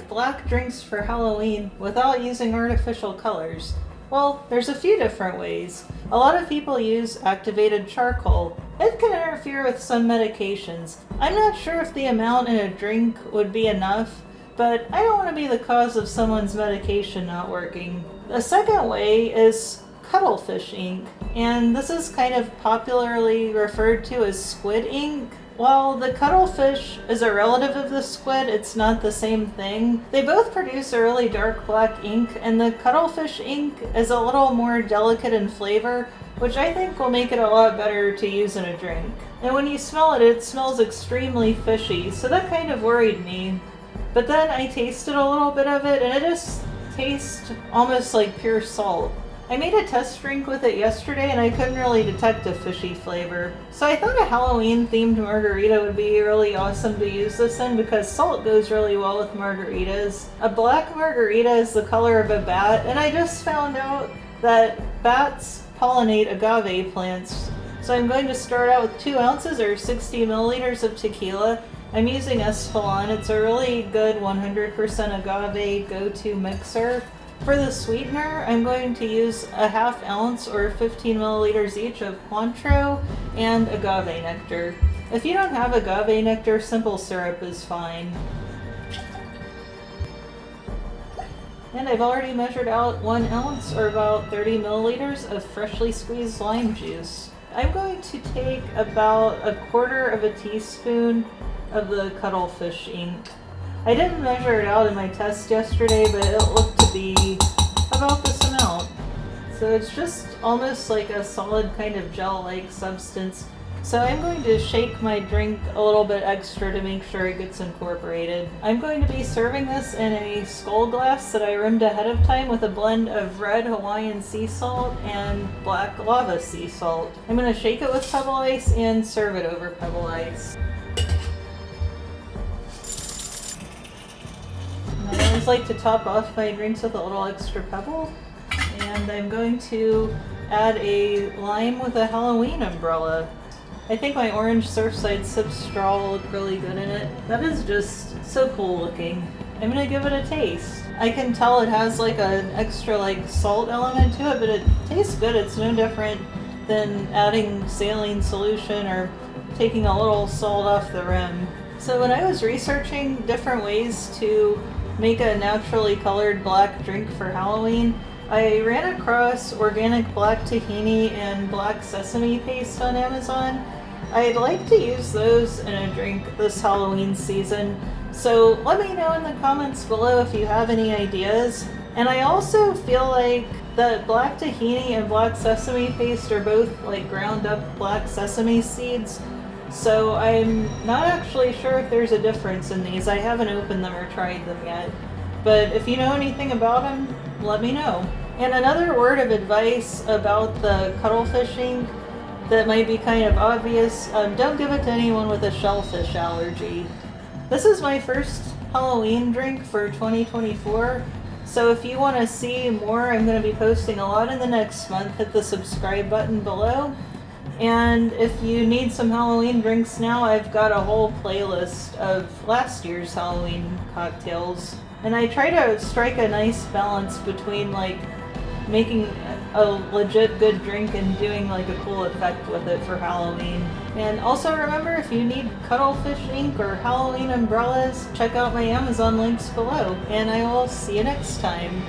make black drinks for Halloween without using artificial colors? Well, there's a few different ways. A lot of people use activated charcoal. It can interfere with some medications. I'm not sure if the amount in a drink would be enough, but I don't want to be the cause of someone's medication not working. The second way is cuttlefish ink, and this is kind of popularly referred to as squid ink. While the cuttlefish is a relative of the squid, it's not the same thing. They both produce a really dark black ink, and the cuttlefish ink is a little more delicate in flavor, which I think will make it a lot better to use in a drink. And when you smell it, it smells extremely fishy, so that kind of worried me. But then I tasted a little bit of it, and it just tastes almost like pure salt. I made a test drink with it yesterday and I couldn't really detect a fishy flavor. So I thought a Halloween themed margarita would be really awesome to use this in because salt goes really well with margaritas. A black margarita is the color of a bat, and I just found out that bats pollinate agave plants. So I'm going to start out with 2 ounces or 60 milliliters of tequila. I'm using Espolòn. It's a really good 100% agave go-to mixer. For the sweetener, I'm going to use a ½ ounce or 15 milliliters each of Cointreau and agave nectar. If you don't have agave nectar, simple syrup is fine. And I've already measured out 1 ounce or about 30 milliliters of freshly squeezed lime juice. I'm going to take about 1/4 teaspoon of the cuttlefish ink. I didn't measure it out in my test yesterday, but it looked to be about this amount. So it's just almost like a solid kind of gel-like substance. So I'm going to shake my drink a little bit extra to make sure it gets incorporated. I'm going to be serving this in a skull glass that I rimmed ahead of time with a blend of red Hawaiian sea salt and black lava sea salt. I'm going to shake it with pebble ice and serve it over pebble ice. I always like to top off my drinks with a little extra pebble, and I'm going to add a lime with a Halloween umbrella. I think my orange Surfside Sip straw will look really good in it. That is just so cool looking. I'm gonna give it a taste. I can tell it has like an extra salt element to it, but it tastes good. It's no different than adding saline solution or taking a little salt off the rim. So when I was researching different ways to make a naturally colored black drink for Halloween, I ran across organic black tahini and black sesame paste on Amazon. I'd like to use those in a drink this Halloween season, so let me know in the comments below if you have any ideas. And I also feel like that black tahini and black sesame paste are both ground up black sesame seeds. So I'm not actually sure if there's a difference in these. I haven't opened them or tried them yet. But if you know anything about them, let me know. And another word of advice about the cuttlefish ink that might be kind of obvious, don't give it to anyone with a shellfish allergy. This is my first Halloween drink for 2024. So if you want to see more, I'm going to be posting a lot in the next month. Hit the subscribe button below. And if you need some Halloween drinks now, I've got a whole playlist of last year's Halloween cocktails. And I try to strike a nice balance between making a legit good drink and doing a cool effect with it for Halloween. And also remember, if you need cuttlefish ink or Halloween umbrellas, check out my Amazon links below. And I will see you next time.